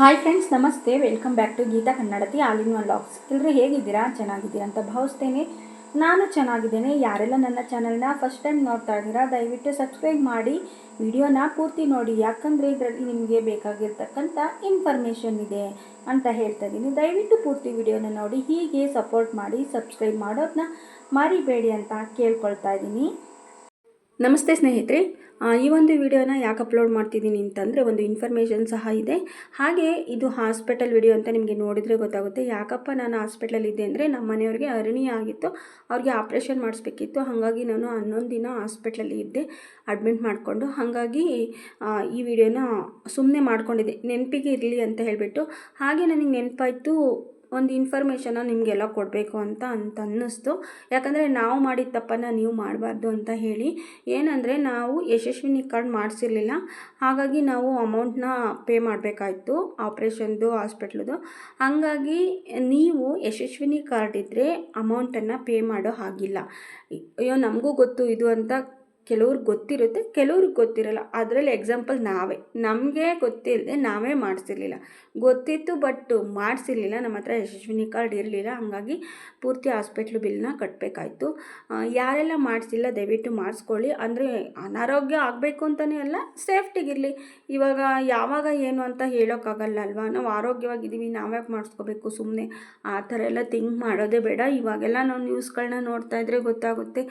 Hi friends, ನಮಸ್ತೆ. Welcome back to Geetha Kannadathi all in one vlogs. ಎಲ್ಲರೂ ಹೇಗಿದ್ದೀರಾ? ಚೆನ್ನಾಗಿದ್ದೀರಾ ಅಂತ ಭಾವಿಸ್ತೇನೆ. ನಾನು ಚೆನ್ನಾಗಿದ್ದೇನೆ. ಯಾರೆಲ್ಲ ನನ್ನ ಚಾನಲ್ನ ಫಸ್ಟ್ ಟೈಮ್ ನೋಡ್ತಾ ಇದ್ದೀರಾ, ದಯವಿಟ್ಟು ಸಬ್ಸ್ಕ್ರೈಬ್ ಮಾಡಿ ವಿಡಿಯೋನ ಪೂರ್ತಿ ನೋಡಿ. ಯಾಕಂದರೆ ಇದರಲ್ಲಿ ನಿಮಗೆ ಬೇಕಾಗಿರ್ತಕ್ಕಂಥ ಇನ್ಫಾರ್ಮೇಷನ್ ಇದೆ ಅಂತ ಹೇಳ್ತಾ ಇದ್ದೀನಿ. ದಯವಿಟ್ಟು ಪೂರ್ತಿ ವಿಡಿಯೋನ ನೋಡಿ, ಹೀಗೆ ಸಪೋರ್ಟ್ ಮಾಡಿ, ಸಬ್ಸ್ಕ್ರೈಬ್ ಮಾಡೋದನ್ನ ಮರಿಬೇಡಿ ಅಂತ ಕೇಳ್ಕೊಳ್ತಾ ಇದ್ದೀನಿ. ನಮಸ್ತೆ ಸ್ನೇಹಿತರೆ. ಈ ಒಂದು ವಿಡಿಯೋನ ಯಾಕೆ ಅಪ್ಲೋಡ್ ಮಾಡ್ತಿದ್ದೀನಿ ಅಂತಂದರೆ ಒಂದು ಇನ್ಫಾರ್ಮೇಷನ್ ಸಹ ಇದೆ. ಹಾಗೆ ಇದು ಹಾಸ್ಪಿಟಲ್ ವಿಡಿಯೋ ಅಂತ ನಿಮಗೆ ನೋಡಿದರೆ ಗೊತ್ತಾಗುತ್ತೆ. ಯಾಕಪ್ಪ ನಾನು ಹಾಸ್ಪಿಟಲಲ್ಲಿದ್ದೆ ಅಂದರೆ ನಮ್ಮ ಮನೆಯವ್ರಿಗೆ ಹರ್ನಿಯಾ ಆಗಿತ್ತು, ಅವ್ರಿಗೆ ಆಪ್ರೇಷನ್ ಮಾಡಿಸ್ಬೇಕಿತ್ತು. ಹಾಗಾಗಿ ನಾನು 11 ದಿನ ಹಾಸ್ಪಿಟ್ಲಲ್ಲಿ ಇದ್ದೆ, ಅಡ್ಮಿಟ್ ಮಾಡಿಕೊಂಡು. ಹಾಗಾಗಿ ಈ ವಿಡಿಯೋನ ಸುಮ್ಮನೆ ಮಾಡ್ಕೊಂಡಿದ್ದೆ, ನೆನಪಿಗೆ ಇರಲಿ ಅಂತ ಹೇಳಿಬಿಟ್ಟು. ಹಾಗೆ ನನಗೆ ನೆನಪಾಯಿತು, ಒಂದು ಇನ್ಫಾರ್ಮೇಷನ್ನ ನಿಮಗೆಲ್ಲ ಕೊಡಬೇಕು ಅಂತ ಅನ್ನಿಸ್ತು. ಯಾಕಂದರೆ ನಾವು ಮಾಡಿದ ತಪ್ಪನ್ನು ನೀವು ಮಾಡಬಾರ್ದು ಅಂತ ಹೇಳಿ. ಏನಂದರೆ ನಾವು ಯಶಸ್ವಿನಿ ಕಾರ್ಡ್ ಮಾಡಿಸಿರಲಿಲ್ಲ, ಹಾಗಾಗಿ ನಾವು ಅಮೌಂಟ್ನ ಪೇ ಮಾಡಬೇಕಾಯ್ತು ಆಪ್ರೇಷನ್ದು, ಹಾಸ್ಪಿಟ್ಲದು. ಹಾಗಾಗಿ ನೀವು ಯಶಸ್ವಿನಿ ಕಾರ್ಡ್ ಇದ್ದರೆ ಅಮೌಂಟನ್ನು ಪೇ ಮಾಡೋ ಹಾಗಿಲ್ಲ. ಅಯ್ಯೋ ನಮಗೂ ಗೊತ್ತು ಇದು ಅಂತ ಕೆಲವ್ರಿಗೆ ಗೊತ್ತಿರುತ್ತೆ, ಕೆಲವ್ರಿಗೆ ಗೊತ್ತಿರಲ್ಲ. ಅದರಲ್ಲಿ ಎಕ್ಸಾಂಪಲ್ ನಮಗೆ ಗೊತ್ತಿಲ್ಲದೆ ನಾವೇ ಮಾಡಿಸಿರಲಿಲ್ಲ. ಗೊತ್ತಿತ್ತು ಬಟ್ ಮಾಡಿಸಿರಲಿಲ್ಲ, ನಮ್ಮ ಹತ್ರ ಯಶಸ್ವಿನಿ ಕಾರ್ಡ್ ಇರಲಿಲ್ಲ. ಹಾಗಾಗಿ ಪೂರ್ತಿ ಹಾಸ್ಪಿಟ್ಲು ಬಿಲ್ನ ಕಟ್ಟಬೇಕಾಯ್ತು. ಯಾರೆಲ್ಲ ಮಾಡಿಸಿಲ್ಲ ದಯವಿಟ್ಟು ಮಾಡಿಸ್ಕೊಳ್ಳಿ. ಅಂದರೆ ಅನಾರೋಗ್ಯ ಆಗಬೇಕು ಅಂತಲೇ ಅಲ್ಲ, ಸೇಫ್ಟಿಗಿರಲಿ. ಇವಾಗ ಯಾವಾಗ ಏನು ಅಂತ ಹೇಳೋಕ್ಕಾಗಲ್ಲ ಅಲ್ವಾ. ನಾವು ಆರೋಗ್ಯವಾಗಿದ್ದೀವಿ, ನಾವ್ಯಾಕೆ ಮಾಡಿಸ್ಕೋಬೇಕು ಸುಮ್ಮನೆ? ಆ ಥರ ಎಲ್ಲ ಥಿಂಕ್ ಮಾಡೋದೇ ಬೇಡ. ಇವಾಗೆಲ್ಲ ನಾವು ನ್ಯೂಸ್ಗಳನ್ನ ನೋಡ್ತಾ ಇದ್ದರೆ ಗೊತ್ತಾಗುತ್ತೆ.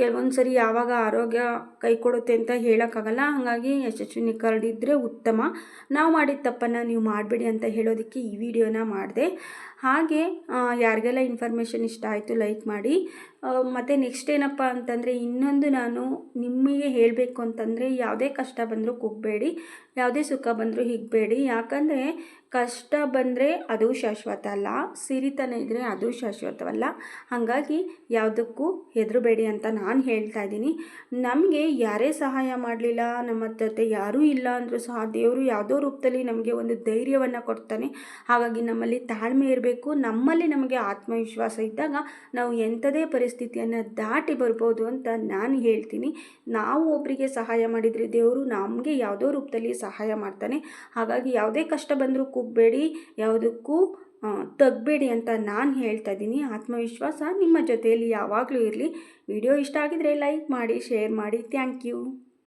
ಕೆಲವೊಂದು ಸರಿ ಯಾವಾಗ ಆರೋಗ್ಯ ಕೈ ಕೊಡುತ್ತೆ ಅಂತ ಹೇಳೋಕ್ಕಾಗಲ್ಲ. ಹಾಗಾಗಿ ಯಶಸ್ವಿನಿ ಕಾರ್ಡ್ ಇದ್ದರೆ ಉತ್ತಮ. ನಾವು ಮಾಡಿದ ತಪ್ಪನ್ನು ನೀವು ಮಾಡಬೇಡಿ ಅಂತ ಹೇಳೋದಕ್ಕೆ ಈ ವಿಡಿಯೋನ ಮಾಡಿದೆ. ಹಾಗೆ ಯಾರಿಗೆಲ್ಲ ಇನ್ಫಾರ್ಮೇಷನ್ ಇಷ್ಟ ಆಯಿತು ಲೈಕ್ ಮಾಡಿ. ಮತ್ತು ನೆಕ್ಸ್ಟ್ ಏನಪ್ಪ ಅಂತಂದರೆ, ಇನ್ನೊಂದು ನಾನು ನಿಮಗೆ ಹೇಳಬೇಕು ಅಂತಂದರೆ, ಯಾವುದೇ ಕಷ್ಟ ಬಂದರೂ ಕುಗ್ಬೇಡಿ, ಯಾವುದೇ ಸುಖ ಬಂದರೂ ಹಿಗ್ಬೇಡಿ. ಯಾಕಂದರೆ ಕಷ್ಟ ಬಂದರೆ ಅದು ಶಾಶ್ವತ ಅಲ್ಲ, ಸಿರಿತನ ಇದ್ದರೆ ಅದು ಶಾಶ್ವತವಲ್ಲ. ಹಾಗಾಗಿ ಯಾವುದಕ್ಕೂ ಹೆದರಬೇಡಿ ಅಂತ ನಾನು ಹೇಳ್ತಾ ಇದ್ದೀನಿ. ನಮಗೆ ಯಾರೇ ಸಹಾಯ ಮಾಡಲಿಲ್ಲ, ನಮ್ಮ ಜೊತೆ ಯಾರೂ ಇಲ್ಲ ಅಂದರೂ ಸಹ ದೇವರು ಯಾವುದೋ ರೂಪದಲ್ಲಿ ನಮಗೆ ಒಂದು ಧೈರ್ಯವನ್ನು ಕೊಡ್ತಾನೆ. ಹಾಗಾಗಿ ನಮ್ಮಲ್ಲಿ ತಾಳ್ಮೆ ಇರಬೇಕು. ನಮ್ಮಲ್ಲಿ ನಮಗೆ ಆತ್ಮವಿಶ್ವಾಸ ಇದ್ದಾಗ ನಾವು ಎಂಥದೇ ಪರಿಸ್ಥಿತಿಯನ್ನು ದಾಟಿ ಬರ್ಬೋದು ಅಂತ ನಾನು ಹೇಳ್ತೀನಿ. ನಾವು ಒಬ್ಬರಿಗೆ ಸಹಾಯ ಮಾಡಿದರೆ ದೇವರು ನಮಗೆ ಯಾವುದೋ ರೂಪದಲ್ಲಿ ಸಹಾಯ ಮಾಡ್ತಾನೆ. ಹಾಗಾಗಿ ಯಾವುದೇ ಕಷ್ಟ ಬಂದರೂ ಕುಗ್ಬೇಡಿ, ಯಾವುದಕ್ಕೂ ತಗ್ಬೇಡಿ ಅಂತ ನಾನು ಹೇಳ್ತಾ ಇದ್ದೀನಿ. ಆತ್ಮವಿಶ್ವಾಸ ನಿಮ್ಮ ಜೊತೆಯಲ್ಲಿ ಯಾವಾಗಲೂ ಇರಲಿ. ವಿಡಿಯೋ ಇಷ್ಟ ಆಗಿದರೆ ಲೈಕ್ ಮಾಡಿ, ಶೇರ್ ಮಾಡಿ. Thank you.